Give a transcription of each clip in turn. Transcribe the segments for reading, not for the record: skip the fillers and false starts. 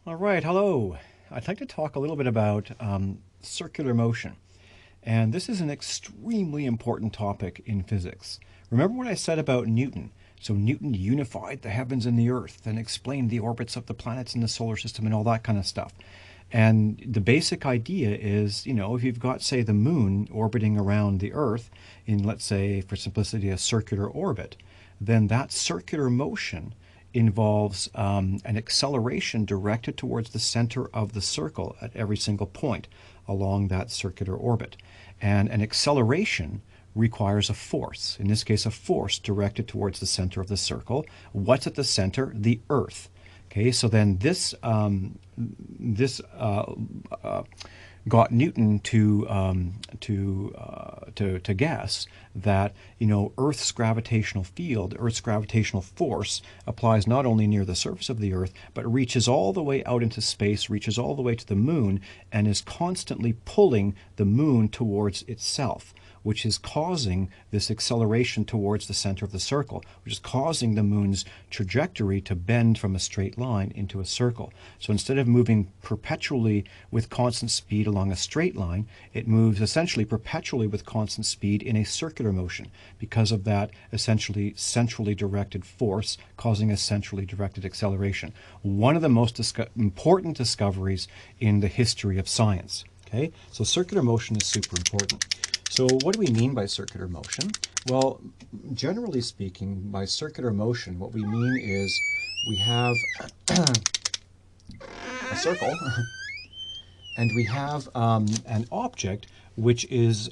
All right, hello. I'd like to talk a little bit about circular motion. And this is an extremely important topic in physics. Remember what I said about Newton? So Newton unified the heavens and the earth and explained the orbits of the planets in the solar system and all that kind of stuff. And the basic idea is, if you've got, say, the moon orbiting around the earth in, let's say, for simplicity, a circular orbit, then that circular motion involves an acceleration directed towards the center of the circle at every single point along that circular orbit. And an acceleration requires a force, in this case a force directed towards the center of the circle. What's at the center? The Earth. Okay, so then this got Newton to guess that Earth's gravitational field, Earth's gravitational force applies not only near the surface of the Earth, but reaches all the way out into space, reaches all the way to the moon, and is constantly pulling the moon towards itself, which is causing this acceleration towards the center of the circle, which is causing the moon's trajectory to bend from a straight line into a circle. So instead of moving perpetually with constant speed along a straight line, it moves essentially perpetually with constant speed in a circular motion because of that essentially centrally directed force causing a centrally directed acceleration. One of the most important discoveries in the history of science. Okay, so circular motion is super important. So what do we mean by circular motion? Well, generally speaking, by circular motion, what we mean is we have a circle and we have an object which is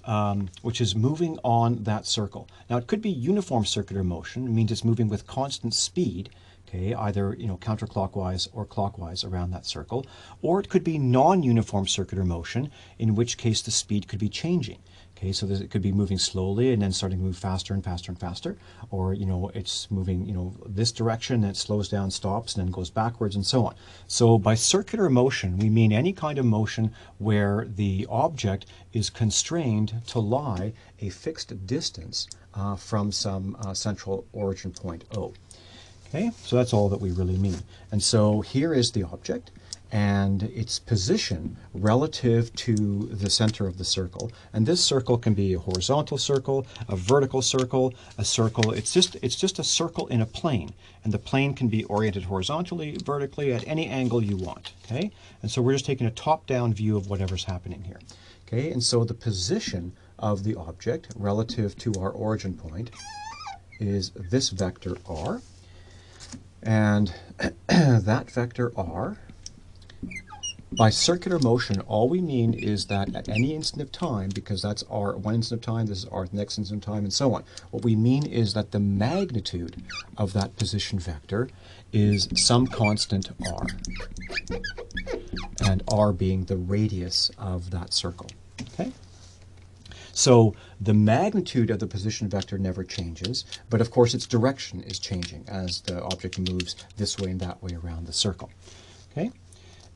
moving on that circle. Now, it could be uniform circular motion. It means it's moving with constant speed, okay, either counterclockwise or clockwise around that circle, or it could be non-uniform circular motion, in which case the speed could be changing. Okay, so it could be moving slowly and then starting to move faster and faster and faster, or it's moving this direction, then it slows down, stops, and then goes backwards, and so on. So by circular motion, we mean any kind of motion where the object is constrained to lie a fixed distance from some central origin point O. Okay, so that's all that we really mean. And so here is the object and its position relative to the center of the circle. And this circle can be a horizontal circle, a vertical circle, a circle. It's just a circle in a plane. And the plane can be oriented horizontally, vertically, at any angle you want. Okay? And so we're just taking a top-down view of whatever's happening here. Okay? And so the position of the object relative to our origin point is this vector r. And that vector r, by circular motion, all we mean is that at any instant of time, because that's r one instant of time, this is r the next instant of time, and so on, what we mean is that the magnitude of that position vector is some constant r, and r being the radius of that circle. Okay? So the magnitude of the position vector never changes, but of course its direction is changing as the object moves this way and that way around the circle. Okay?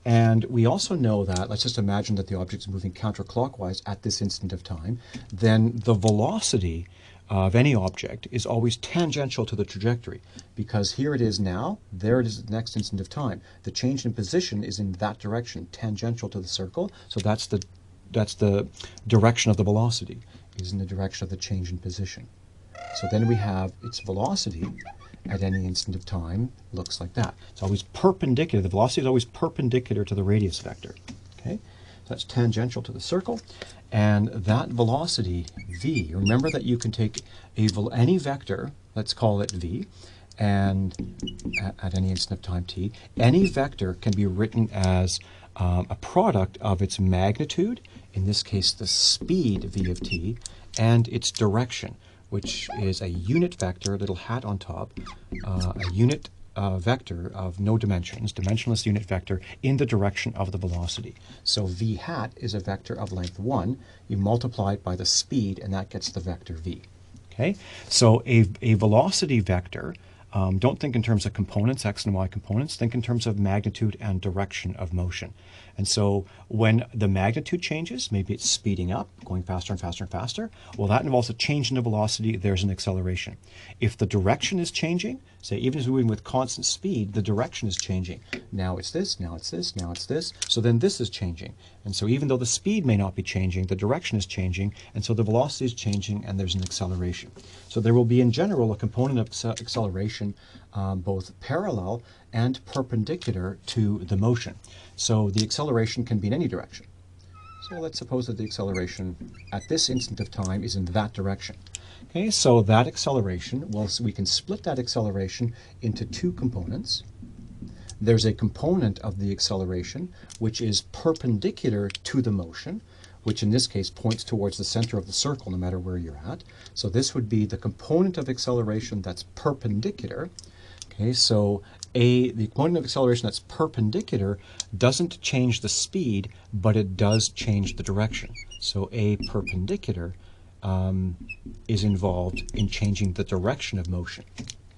And we also know that, let's just imagine that the object is moving counterclockwise at this instant of time, then the velocity of any object is always tangential to the trajectory, because here it is now, there it is at the next instant of time. The change in position is in that direction, tangential to the circle, so that's the direction of the velocity, is in the direction of the change in position. So then we have its velocity at any instant of time looks like that. It's always perpendicular. The velocity is always perpendicular to the radius vector. Okay, so that's tangential to the circle, and that velocity v. Remember that you can take any vector, let's call it v, and at any instant of time t, any vector can be written as a product of its magnitude, in this case the speed v of t, and its direction, which is a unit vector, a little hat on top, a unit vector of no dimensions, dimensionless unit vector in the direction of the velocity. So v hat is a vector of length 1. You multiply it by the speed, and that gets the vector v. Okay, so a velocity vector, don't think in terms of components, x and y components, think in terms of magnitude and direction of motion. And so when the magnitude changes, maybe it's speeding up, going faster and faster and faster, well, that involves a change in the velocity, there's an acceleration. If the direction is changing, say even as we're moving with constant speed, the direction is changing. Now it's this, now it's this, now it's this, so then this is changing. And so even though the speed may not be changing, the direction is changing, and so the velocity is changing, and there's an acceleration. So there will be, in general, a component of acceleration both parallel and perpendicular to the motion. So the acceleration can be in any direction. So let's suppose that the acceleration at this instant of time is in that direction. Okay, so that acceleration, well, so we can split that acceleration into two components. There's a component of the acceleration which is perpendicular to the motion, which in this case points towards the center of the circle no matter where you're at. So this would be the component of acceleration that's perpendicular. Okay, so the component of acceleration that's perpendicular doesn't change the speed, but it does change the direction. So A perpendicular is involved in changing the direction of motion.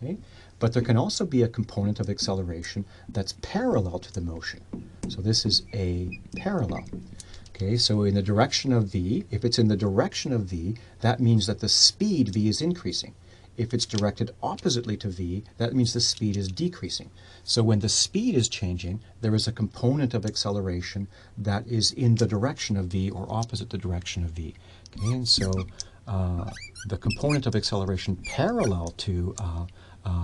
Okay? But there can also be a component of acceleration that's parallel to the motion. So this is A parallel. Okay, so in the direction of V, if it's in the direction of V, that means that the speed V is increasing. If it's directed oppositely to V, that means the speed is decreasing. So when the speed is changing, there is a component of acceleration that is in the direction of V or opposite the direction of V. Okay, and so the component of acceleration parallel to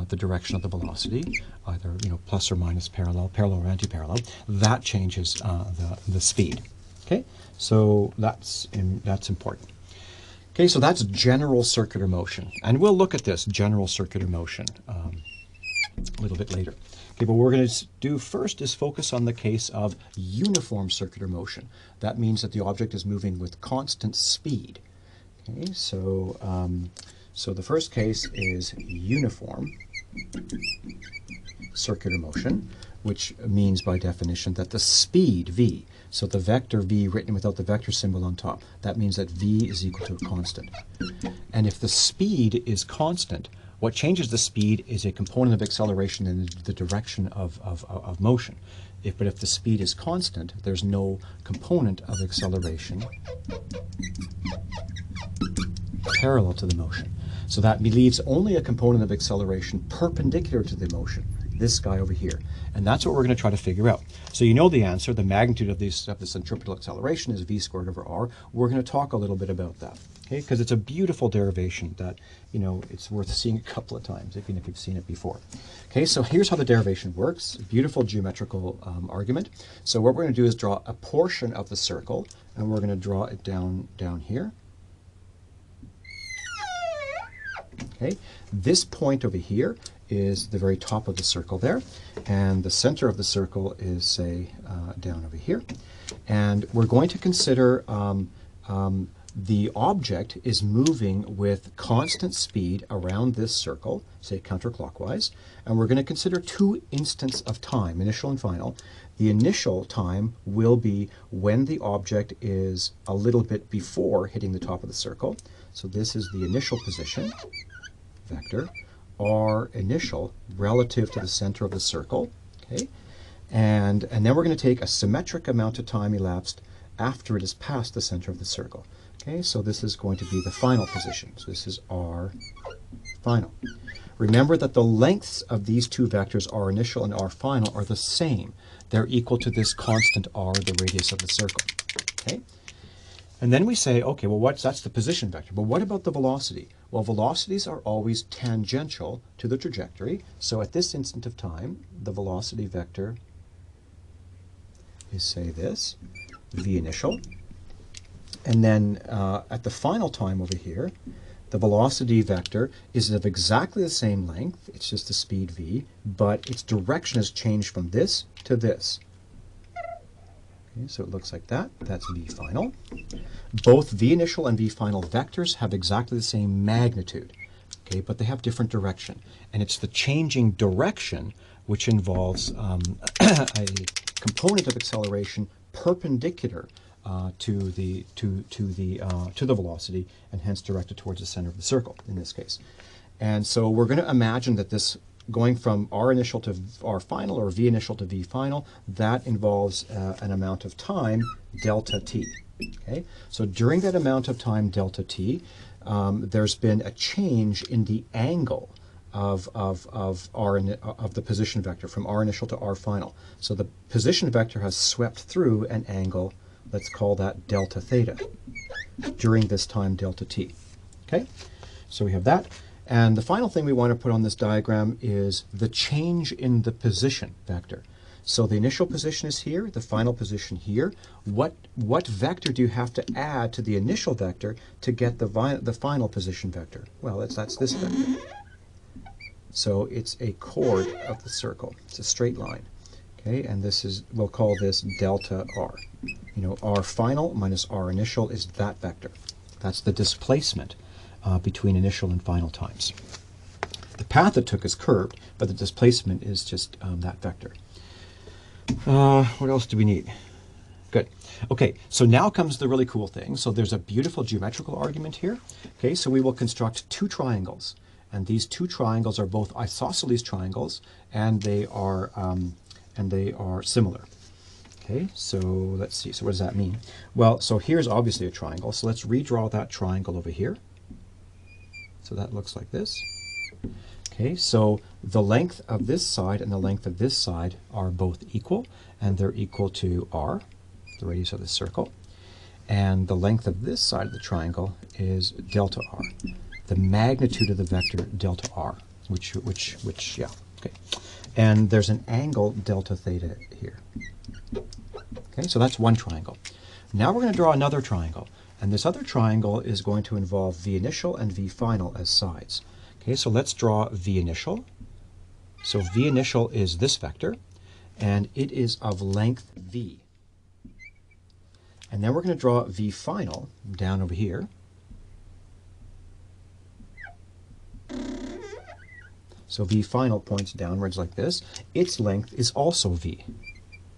the direction of the velocity, either plus or minus parallel, parallel or anti-parallel, that changes the speed. Okay, so that's important. Okay, so that's general circular motion, and we'll look at this general circular motion a little bit later. Okay, but what we're going to do first is focus on the case of uniform circular motion. That means that the object is moving with constant speed. Okay, so so the first case is uniform circular motion, which means by definition that the speed v, so the vector v written without the vector symbol on top, that means that v is equal to a constant. And if the speed is constant, what changes the speed is a component of acceleration in the direction of motion. But if the speed is constant, there's no component of acceleration parallel to the motion. So that leaves only a component of acceleration perpendicular to the motion, this guy over here. And that's what we're going to try to figure out. So you know the answer, the magnitude of this centripetal acceleration is v squared over r. We're going to talk a little bit about that, okay? Because it's a beautiful derivation that, it's worth seeing a couple of times, even if you've seen it before. Okay, so here's how the derivation works. Beautiful geometrical argument. So what we're going to do is draw a portion of the circle, and we're going to draw it down here. Okay, this point over here is the very top of the circle there, and the center of the circle is, say, down over here. And we're going to consider the object is moving with constant speed around this circle, say counterclockwise, and we're going to consider two instants of time, initial and final. The initial time will be when the object is a little bit before hitting the top of the circle. So this is the initial position, vector, r initial relative to the center of the circle, okay? And then we're going to take a symmetric amount of time elapsed after it has passed the center of the circle. Okay, so this is going to be the final position. So this is r final. Remember that the lengths of these two vectors, r initial and r final, are the same. They're equal to this constant r, the radius of the circle. Okay? And then we say, okay, well, that's the position vector. But what about the velocity? Well, velocities are always tangential to the trajectory. So at this instant of time, the velocity vector is, say, this, v initial. And then at the final time over here, the velocity vector is of exactly the same length. It's just the speed v, but its direction has changed from this to this. Okay, so it looks like that. That's v final. Both v initial and v final vectors have exactly the same magnitude, okay, but they have different direction. And it's the changing direction which involves a component of acceleration perpendicular to the velocity, and hence directed towards the center of the circle in this case. And so we're going to imagine that this going from R initial to R final or V initial to V final, that involves an amount of time, delta t. Okay, so during that amount of time, delta t, there's been a change in the angle of the position vector from R initial to R final. So the position vector has swept through an angle, let's call that delta theta, during this time delta t. Okay, so we have that. And the final thing we want to put on this diagram is the change in the position vector. So the initial position is here, the final position here. What vector do you have to add to the initial vector to get the final position vector? Well, that's this vector. So it's a chord of the circle. It's a straight line. Okay, and this is, we'll call this delta r. You know, r final minus r initial is that vector. That's the displacement between initial and final times. The path it took is curved, but the displacement is just that vector. What else do we need? Good. Okay, so now comes the really cool thing. So there's a beautiful geometrical argument here. Okay, so we will construct two triangles. And these two triangles are both isosceles triangles, and they are similar. Okay, so let's see. So what does that mean? Well, so here's obviously a triangle. So let's redraw that triangle over here. So that looks like this. Okay, so the length of this side and the length of this side are both equal, and they're equal to r, the radius of the circle. And the length of this side of the triangle is delta r, the magnitude of the vector delta r, which yeah, okay. And there's an angle delta theta here. Okay, so that's one triangle. Now we're going to draw another triangle, and this other triangle is going to involve V initial and V final as sides. Okay, so let's draw V initial. So V initial is this vector, and it is of length V. And then we're going to draw V final down over here. So V final points downwards like this. Its length is also V.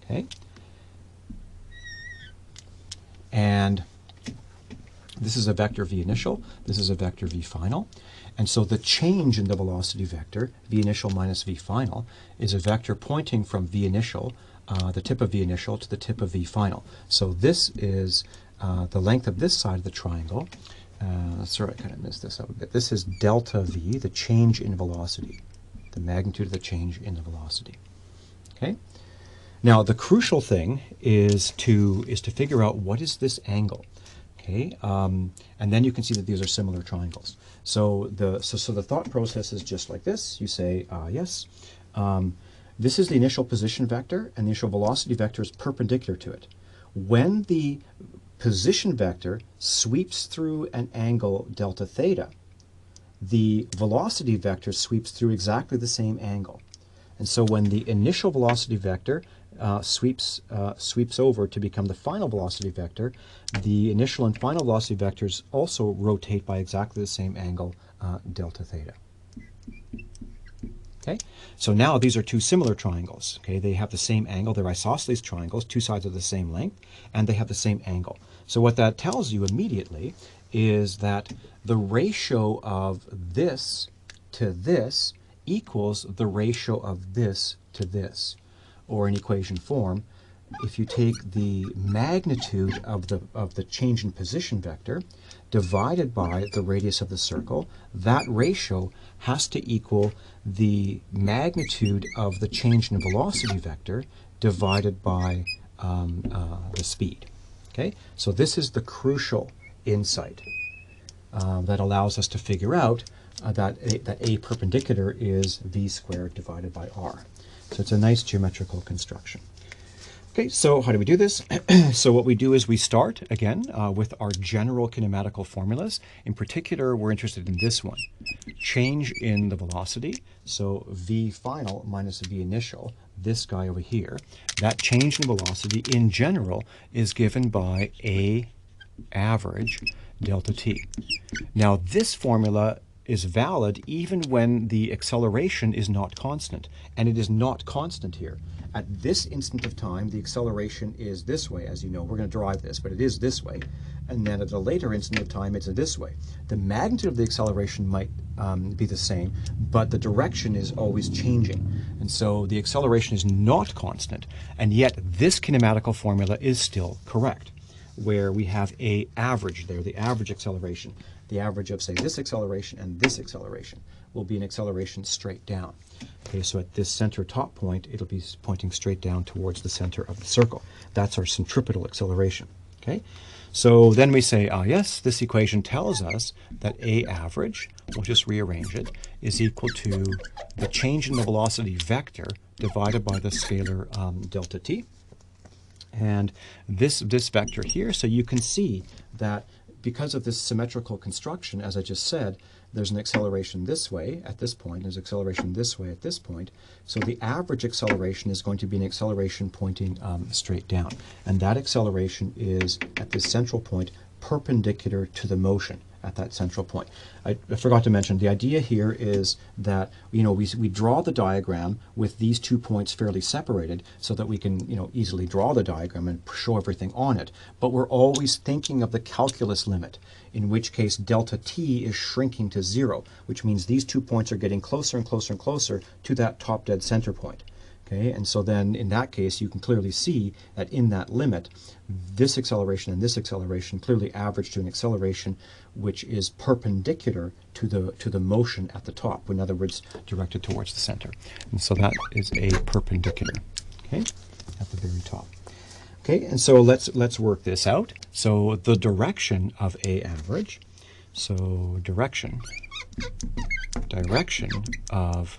Okay? And this is a vector V initial. This is a vector V final. And so the change in the velocity vector, V initial minus V final, is a vector pointing from V initial, the tip of V initial, to the tip of V final. So this is the length of this side of the triangle. Sorry, I kind of missed this up a bit. This is delta V, the change in velocity, the magnitude of the change in the velocity. Okay? Now, the crucial thing is to figure out what is this angle. Okay? And then you can see that these are similar triangles. So the thought process is just like this. You say, yes, this is the initial position vector, and the initial velocity vector is perpendicular to it. When the position vector sweeps through an angle delta theta, the velocity vector sweeps through exactly the same angle. And so when the initial velocity vector sweeps over to become the final velocity vector, the initial and final velocity vectors also rotate by exactly the same angle, delta theta. Okay, so now these are two similar triangles. Okay, they have the same angle. They're isosceles triangles, two sides of the same length, and they have the same angle. So what that tells you immediately is that the ratio of this to this equals the ratio of this to this. Or in equation form, if you take the magnitude of the change in position vector divided by the radius of the circle, that ratio has to equal the magnitude of the change in velocity vector divided by the speed. Okay, so this is the crucial insight that allows us to figure out that A perpendicular is V squared divided by R. So it's a nice geometrical construction. Okay, so how do we do this? So what we do is we start, again, with our general kinematical formulas. In particular, we're interested in this one. Change in the velocity, so V final minus V initial, this guy over here. That change in velocity, in general, is given by A average delta t. Now, this formula is valid even when the acceleration is not constant, and it is not constant here. At this instant of time, the acceleration is this way. As you know, we're going to derive this, but it is this way. And then at a later instant of time, it's this way. The magnitude of the acceleration might be the same, but the direction is always changing. And so the acceleration is not constant, and yet this kinematical formula is still correct, where we have a average there, the average acceleration. The average of, say, this acceleration and this acceleration will be an acceleration straight down. Okay, so at this center top point, it'll be pointing straight down towards the center of the circle. That's our centripetal acceleration. Okay, so then we say, yes, this equation tells us that A average, we'll just rearrange it, is equal to the change in the velocity vector divided by the scalar delta t. And this vector here, so you can see that because of this symmetrical construction, as I just said, there's an acceleration this way at this point, there's acceleration this way at this point, so the average acceleration is going to be an acceleration pointing straight down. And that acceleration is, at this central point, perpendicular to the motion at that central point. I forgot to mention, the idea here is that, you know, we draw the diagram with these 2 points fairly separated so that we can, you know, easily draw the diagram and show everything on it. But we're always thinking of the calculus limit, in which case delta t is shrinking to 0, which means these 2 points are getting closer and closer and closer to that top dead center point. Okay, and so then in that case, you can clearly see that in that limit, this acceleration and this acceleration clearly average to an acceleration which is perpendicular to the motion at the top, in other words, directed towards the center. And so that is a perpendicular, okay, at the very top. Okay, and so let's work this out. So the direction of A average, so direction of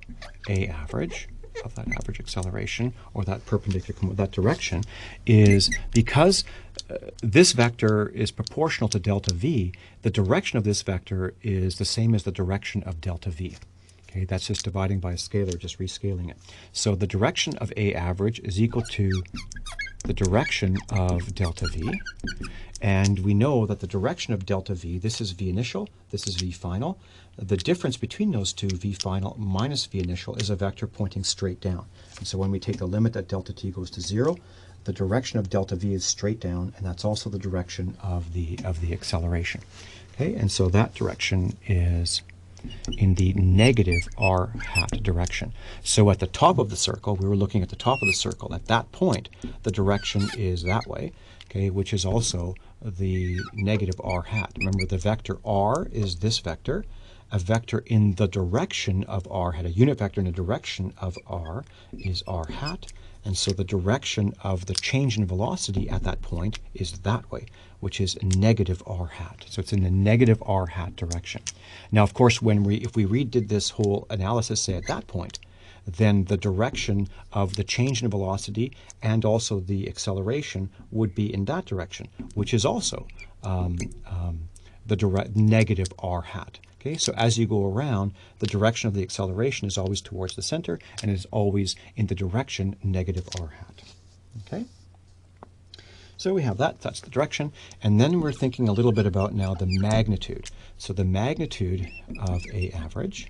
A average, of that average acceleration, or that perpendicular, that direction, is because this vector is proportional to delta v, the direction of this vector is the same as the direction of delta v. Okay, that's just dividing by a scalar, just rescaling it. So the direction of A average is equal to the direction of delta v, and we know that the direction of delta v, this is v initial, this is v final. The difference between those two, v final minus v initial, is a vector pointing straight down. And so when we take the limit that delta t goes to 0, the direction of delta v is straight down, and that's also the direction of the acceleration. Okay, and so that direction is in the negative r hat direction. So at the top of the circle, we were looking at the top of the circle. At that point, the direction is that way, okay, which is also the negative r hat. Remember, the vector r is this vector. A vector in the direction of r hat, a unit vector in the direction of r, is r hat. And so the direction of the change in velocity at that point is that way, which is negative r hat. So it's in the negative r hat direction. Now, of course, if we redid this whole analysis, say at that point, then the direction of the change in velocity and also the acceleration would be in that direction, which is also the negative r hat. Okay, so as you go around, the direction of the acceleration is always towards the center, and is always in the direction negative r hat. Okay, so we have that, that's the direction, and then we're thinking a little bit about now the magnitude. So the magnitude of A average,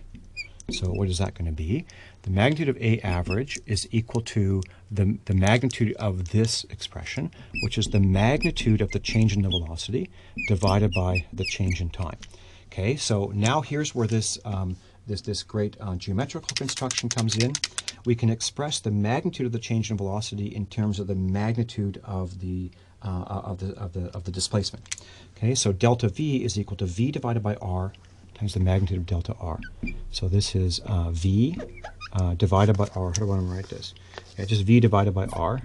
so what is that going to be? The magnitude of A average is equal to the magnitude of this expression, which is the magnitude of the change in the velocity divided by the change in time. Okay, so now here's where this great geometrical construction comes in. We can express the magnitude of the change in velocity in terms of the magnitude of the displacement. Okay, so delta v is equal to v divided by r times the magnitude of delta r. So this is v divided by r. How do I want to write this? Okay, just v divided by r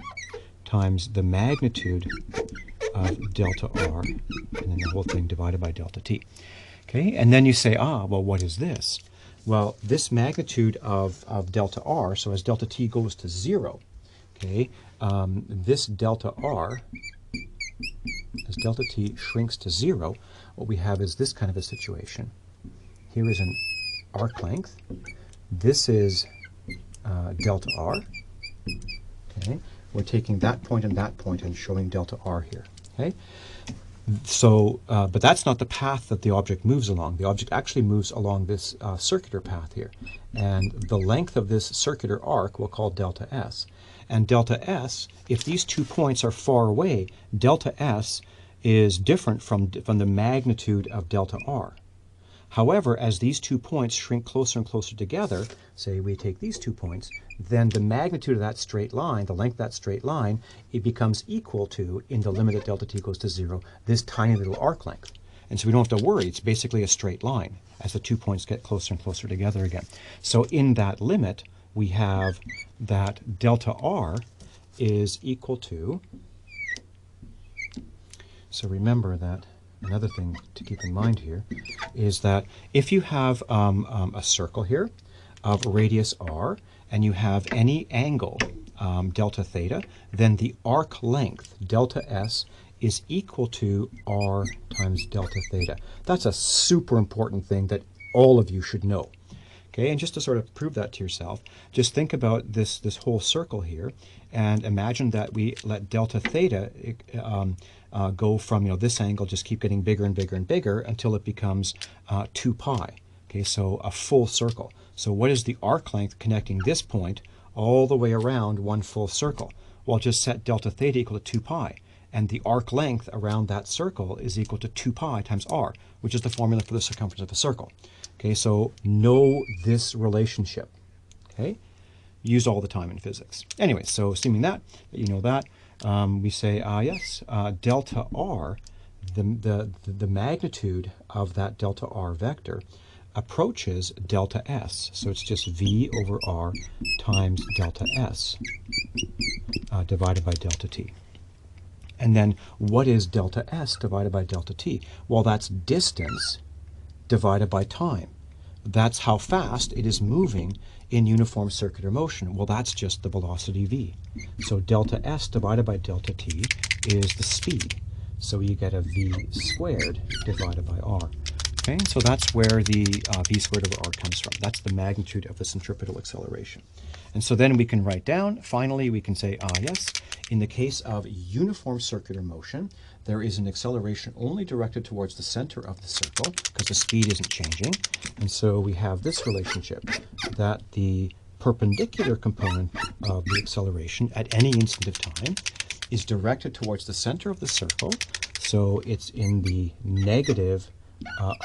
times the magnitude of delta r, and then the whole thing divided by delta t. Okay, and then you say, well, what is this? Well, this magnitude of delta r, so as delta t goes to 0, okay, this delta r, as delta t shrinks to 0, what we have is this kind of a situation. Here is an arc length. This is delta r. Okay, we're taking that point and showing delta r here. Okay. So, but that's not the path that the object moves along. The object actually moves along this circular path here. And the length of this circular arc we'll call delta s. And delta s, if these 2 points are far away, delta s is different from the magnitude of delta r. However, as these 2 points shrink closer and closer together, say we take these 2 points, then the magnitude of that straight line, the length of that straight line, it becomes equal to, in the limit at delta t goes to 0, this tiny little arc length. And so we don't have to worry. It's basically a straight line as the 2 points get closer and closer together again. So in that limit, we have that delta r is equal to, so remember that another thing to keep in mind here is that if you have a circle here of radius r and you have any angle delta theta, then the arc length delta s is equal to r times delta theta. That's a super important thing that all of you should know. Okay, and just to sort of prove that to yourself, just think about this whole circle here, and imagine that we let delta theta go from, this angle, just keep getting bigger and bigger and bigger until it becomes 2 pi. Okay, so a full circle. So what is the arc length connecting this point all the way around one full circle? Well, just set delta theta equal to 2 pi. And the arc length around that circle is equal to 2 pi times r, which is the formula for the circumference of a circle. Okay, so know this relationship. Okay, used all the time in physics. Anyway, so assuming that you know that, we say yes, delta r, the magnitude of that delta r vector approaches delta s. So it's just v over r times delta s divided by delta t. And then what is delta s divided by delta t? Well, that's distance divided by time. That's how fast it is moving in uniform circular motion. Well, that's just the velocity v. So delta s divided by delta t is the speed. So you get a v squared divided by r. Okay, so that's where the v squared over r comes from. That's the magnitude of the centripetal acceleration. And so then we can write down, finally, we can say, yes, in the case of uniform circular motion, there is an acceleration only directed towards the center of the circle because the speed isn't changing. And so we have this relationship that the perpendicular component of the acceleration at any instant of time is directed towards the center of the circle. So it's in the negative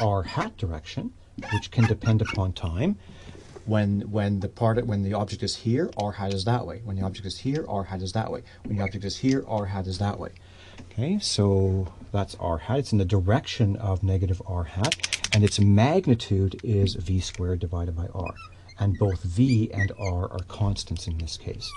r hat direction, which can depend upon time. When the object is here, r hat is that way. When the object is here, r hat is that way. When the object is here, r hat is that way. Okay, so that's r hat. It's in the direction of negative r hat, and its magnitude is v squared divided by r. And both v and r are constants in this case.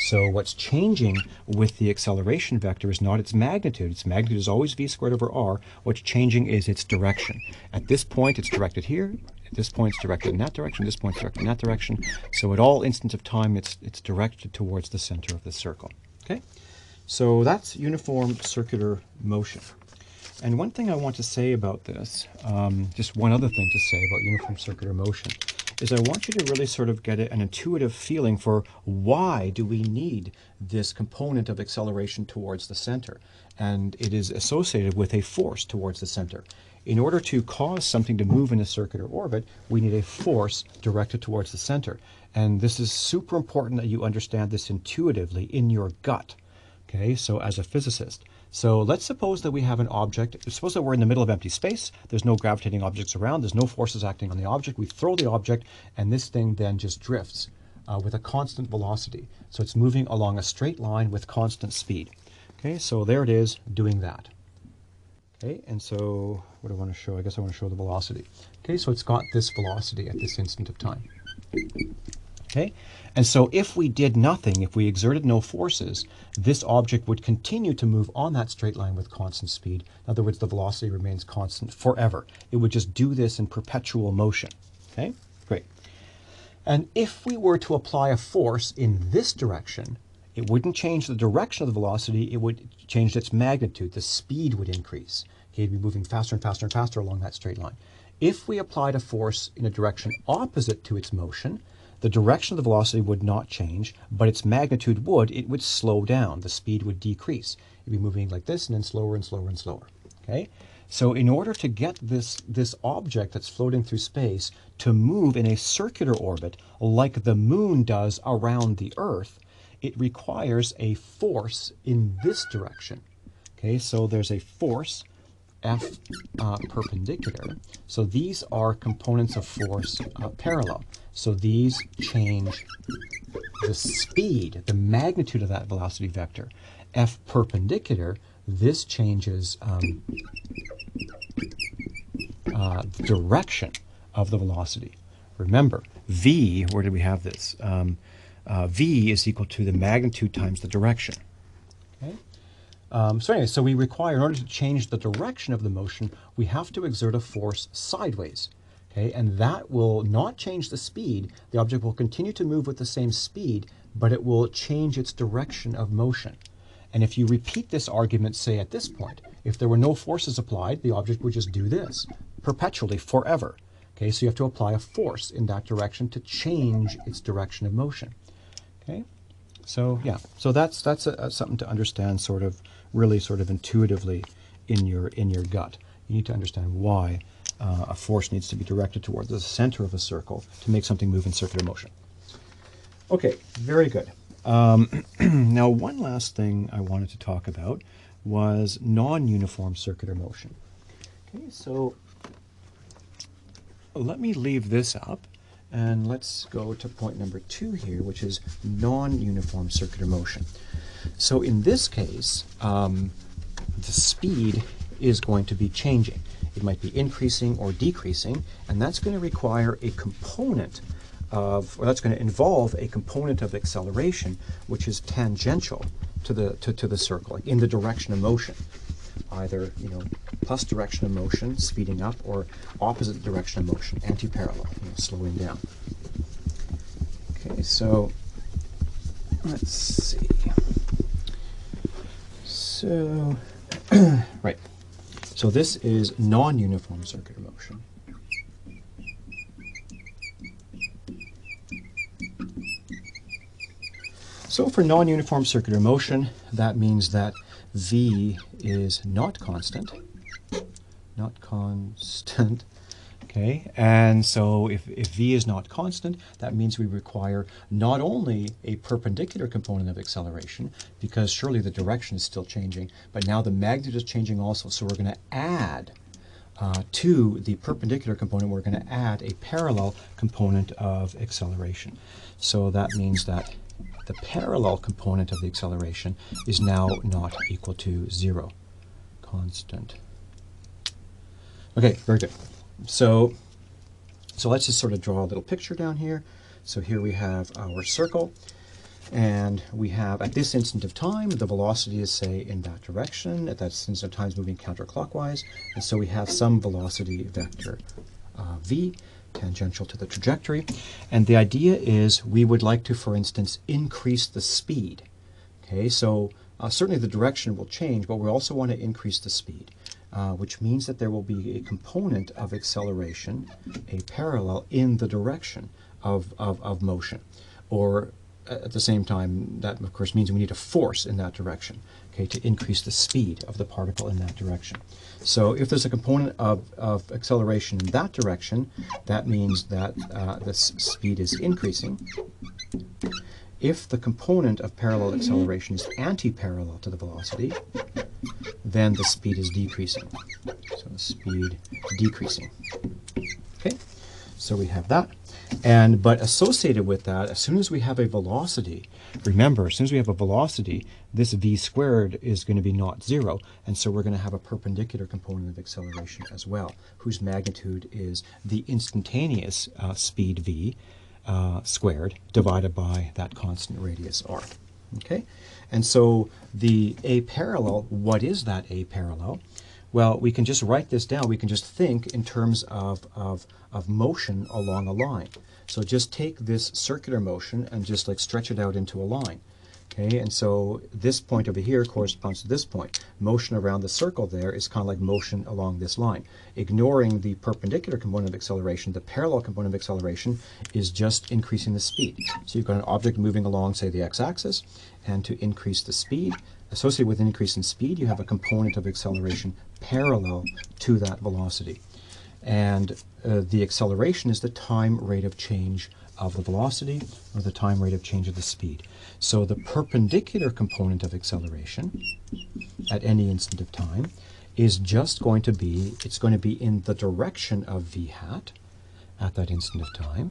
So what's changing with the acceleration vector is not its magnitude. Its magnitude is always v squared over r. What's changing is its direction. At this point, it's directed here. At this point, it's directed in that direction. This point, it's directed in that direction. So at all instants of time, it's directed towards the center of the circle. Okay, so that's uniform circular motion. And one thing I want to say about this, just one other thing to say about uniform circular motion, is I want you to really sort of get an intuitive feeling for why do we need this component of acceleration towards the center. And it is associated with a force towards the center. In order to cause something to move in a circular orbit, we need a force directed towards the center. And this is super important that you understand this intuitively in your gut. Okay, so as a physicist. So let's suppose that we have an object. Suppose that we're in the middle of empty space. There's no gravitating objects around. There's no forces acting on the object. We throw the object, and this thing then just drifts with a constant velocity. So it's moving along a straight line with constant speed. Okay, so there it is doing that. Okay, and so what do I want to show? I guess I want to show the velocity. Okay, so it's got this velocity at this instant of time. Okay, and so if we did nothing, if we exerted no forces, this object would continue to move on that straight line with constant speed. In other words, the velocity remains constant forever. It would just do this in perpetual motion. Okay, great. And if we were to apply a force in this direction, it wouldn't change the direction of the velocity, it would change its magnitude. The speed would increase. Okay, it'd be moving faster and faster and faster along that straight line. If we applied a force in a direction opposite to its motion, the direction of the velocity would not change, but its magnitude would. It would slow down. The speed would decrease. It'd be moving like this and then slower and slower and slower. Okay? So in order to get this object that's floating through space to move in a circular orbit like the moon does around the Earth, it requires a force in this direction. Okay, so there's a force F perpendicular. So these are components of force parallel. So these change the speed, the magnitude of that velocity vector. F perpendicular, this changes the direction of the velocity. Remember, v, where did we have this? V is equal to the magnitude times the direction. Okay? So anyway, so we require, in order to change the direction of the motion, we have to exert a force sideways. Okay? And that will not change the speed. The object will continue to move with the same speed, but it will change its direction of motion. And if you repeat this argument, say at this point, if there were no forces applied, the object would just do this perpetually, forever. Okay, so you have to apply a force in that direction to change its direction of motion. Okay, so yeah, so that's something to understand, really intuitively in your gut. You need to understand why a force needs to be directed towards the center of a circle to make something move in circular motion. Okay, very good. Now, one last thing I wanted to talk about was non-uniform circular motion. Okay, so let me leave this up and let's go to point number 2 here, which is non-uniform circular motion. So in this case, the speed is going to be changing. It might be increasing or decreasing, and that's going to require a component of, or that's going to involve a component of acceleration, which is tangential to the circle, like in the direction of motion. Either, plus direction of motion, speeding up, or opposite direction of motion, anti-parallel, slowing down. Okay, so let's see. So, right. So this is non-uniform circular motion. So for non-uniform circular motion, that means that v is not constant, okay? And so if v is not constant, that means we require not only a perpendicular component of acceleration, because surely the direction is still changing, but now the magnitude is changing also, so we're going to add to the perpendicular component, we're going to add a parallel component of acceleration. So that means that the parallel component of the acceleration is now not equal to 0. Constant. Okay, very good. So let's just sort of draw a little picture down here. So here we have our circle, and we have, at this instant of time, the velocity is, say, in that direction. At that instant of time, it's moving counterclockwise, and so we have some velocity vector v, tangential to the trajectory. And the idea is we would like to, for instance, increase the speed. Okay, so certainly the direction will change, but we also want to increase the speed, which means that there will be a component of acceleration, a parallel in the direction of motion. Or at the same time, that of course means we need a force in that direction, okay, to increase the speed of the particle in that direction. So if there's a component of acceleration in that direction, that means that this speed is increasing. If the component of parallel acceleration is anti-parallel to the velocity, then the speed is decreasing. So the speed decreasing. Okay, so we have that. But associated with that, as soon as we have a velocity, remember, as soon as we have a velocity, this v squared is going to be not 0, and so we're going to have a perpendicular component of acceleration as well, whose magnitude is the instantaneous speed v squared divided by that constant radius r. Okay, and so the a parallel, what is that a parallel? Well, we can just write this down. We can just think in terms of motion along a line. So just take this circular motion and just like stretch it out into a line. Okay, and so this point over here corresponds to this point. Motion around the circle there is kind of like motion along this line. Ignoring the perpendicular component of acceleration, the parallel component of acceleration is just increasing the speed. So you've got an object moving along, say, the x-axis, and to increase the speed, associated with an increase in speed, you have a component of acceleration parallel to that velocity. And the acceleration is the time rate of change of the velocity, or the time rate of change of the speed. So the perpendicular component of acceleration at any instant of time is just going to be, it's going to be in the direction of v hat at that instant of time.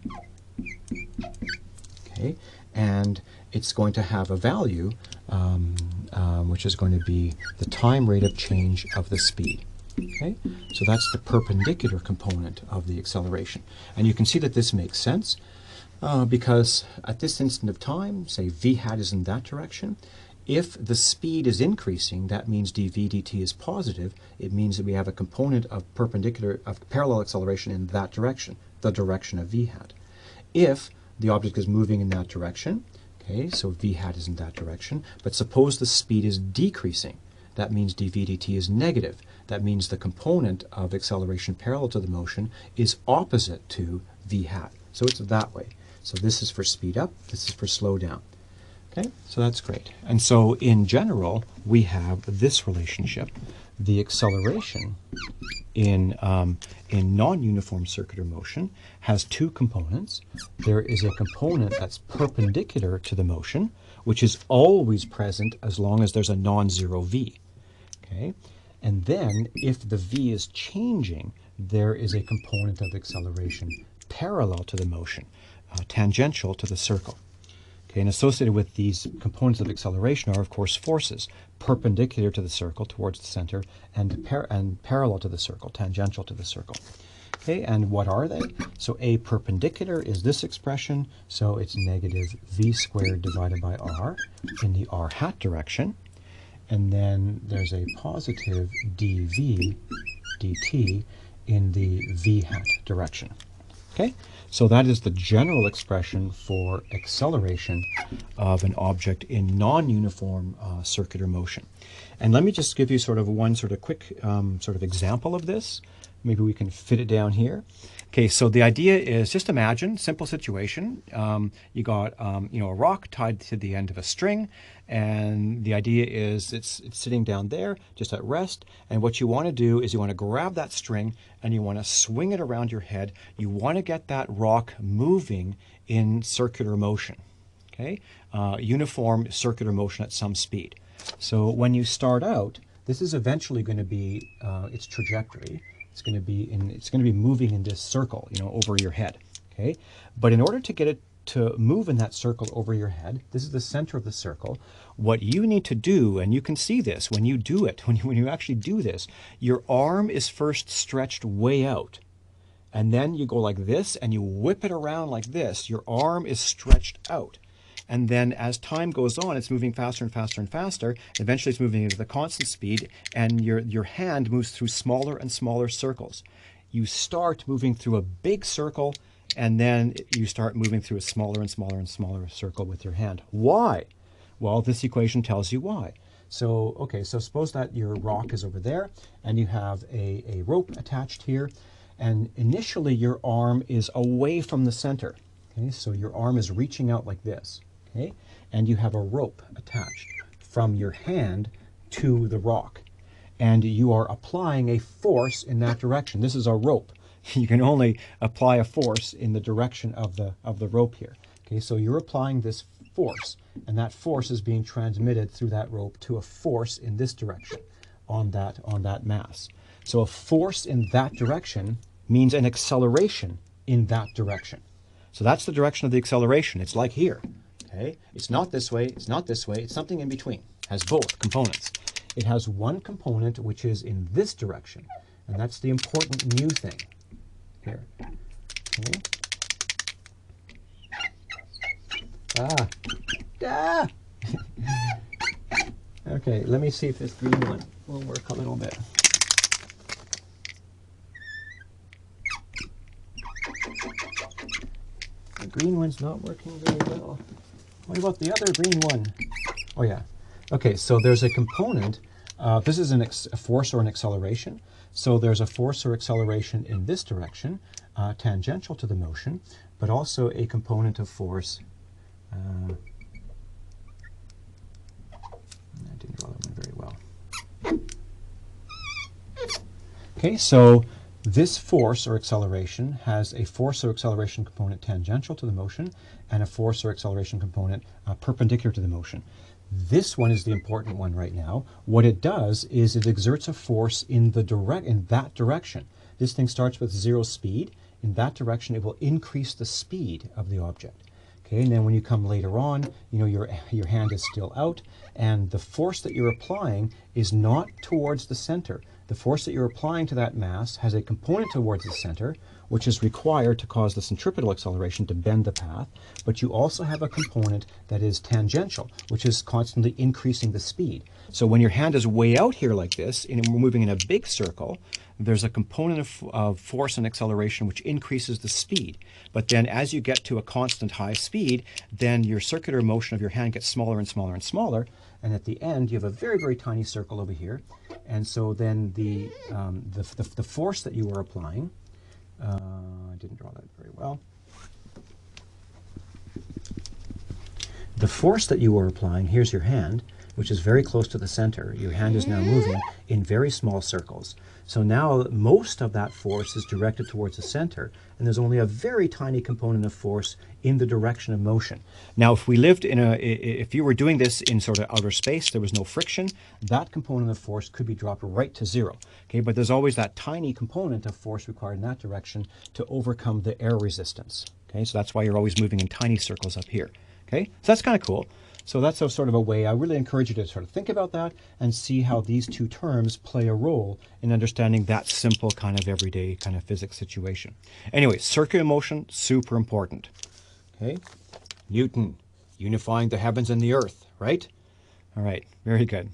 Okay, and it's going to have a value which is going to be the time rate of change of the speed. Okay, so that's the perpendicular component of the acceleration. And you can see that this makes sense because at this instant of time, say v hat is in that direction, if the speed is increasing, that means dv dt is positive. It means that we have a component of parallel acceleration in that direction, the direction of v hat. If the object is moving in that direction, okay, so v hat is in that direction, but suppose the speed is decreasing, that means dv dt is negative. That means the component of acceleration parallel to the motion is opposite to v hat. So it's that way. So this is for speed up, this is for slow down. Okay, so that's great. And so in general, we have this relationship. The acceleration in non-uniform circular motion has two components. There is a component that's perpendicular to the motion, which is always present as long as there's a non-zero v. Okay, and then if the v is changing, there is a component of acceleration parallel to the motion, tangential to the circle. Okay, and associated with these components of acceleration are, of course, forces perpendicular to the circle towards the center and parallel to the circle, tangential to the circle. Okay, and what are they? So a perpendicular is this expression, so it's negative v squared divided by r in the r hat direction. And then there's a positive dv dt in the v hat direction. Okay, so that is the general expression for acceleration of an object in non-uniform circular motion. And let me just give you one quick example of this. Maybe we can fit it down here. Okay, so the idea is, just imagine, simple situation. You got a rock tied to the end of a string, and the idea is it's sitting down there just at rest, and what you want to do is you want to grab that string and you want to swing it around your head. You want to get that rock moving in circular motion, okay? Uniform circular motion at some speed. So when you start out, this is eventually going to be its trajectory. It's going to be moving in this circle, over your head, okay? But in order to get it to move in that circle over your head, this is the center of the circle, what you need to do, and you can see this when you do it, when you actually do this, your arm is first stretched way out, and then you go like this, and you whip it around like this. Your arm is stretched out. And then as time goes on, it's moving faster and faster and faster. Eventually it's moving into the constant speed, and your hand moves through smaller and smaller circles. You start moving through a big circle, and then you start moving through a smaller and smaller and smaller circle with your hand. Why? Well, this equation tells you why. So, okay, so suppose that your rock is over there, and you have a rope attached here, and initially your arm is away from the center. Okay, so your arm is reaching out like this. Okay, and you have a rope attached from your hand to the rock, and you are applying a force in that direction. This is a rope. You can only apply a force in the direction of the rope here. Okay, so you're applying this force, and that force is being transmitted through that rope to a force in this direction on that mass. So a force in that direction means an acceleration in that direction. So that's the direction of the acceleration. It's like here. Okay, it's not this way, it's not this way, it's something in between. It has both components. It has one component which is in this direction, and that's the important new thing here. Okay. Okay, let me see if this green one will work a little bit. The green one's not working very well. What about the other green one? Oh yeah. Okay, so there's a component. This is a force or an acceleration. So there's a force or acceleration in this direction, tangential to the motion, but also a component of force. I didn't draw that one very well. Okay, so this force or acceleration has a force or acceleration component tangential to the motion and a force or acceleration component perpendicular to the motion. This one is the important one right now. What it does is it exerts a force in that direction. This thing starts with 0 speed. In that direction, it will increase the speed of the object. Okay, and then when you come later on, your hand is still out, and the force that you're applying is not towards the center. The force that you're applying to that mass has a component towards the center, which is required to cause the centripetal acceleration to bend the path, but you also have a component that is tangential, which is constantly increasing the speed. So when your hand is way out here like this, and we're moving in a big circle, there's a component of force and acceleration which increases the speed. But then as you get to a constant high speed, then your circular motion of your hand gets smaller and smaller and smaller. And at the end, you have a very, very tiny circle over here. And so then the force that you are applying, I didn't draw that very well. The force that you are applying, here's your hand, which is very close to the center. Your hand is now moving in very small circles. So now most of that force is directed towards the center, and there's only a very tiny component of force in the direction of motion. Now, if you were doing this in sort of outer space, there was no friction, that component of force could be dropped right to 0. Okay, but there's always that tiny component of force required in that direction to overcome the air resistance. Okay, so that's why you're always moving in tiny circles up here. Okay, so that's kind of cool. So that's a sort of a way. I really encourage you to sort of think about that and see how these two terms play a role in understanding that simple kind of everyday kind of physics situation. Anyway, circular motion, super important. Okay, Newton, unifying the heavens and the earth, right? All right, very good.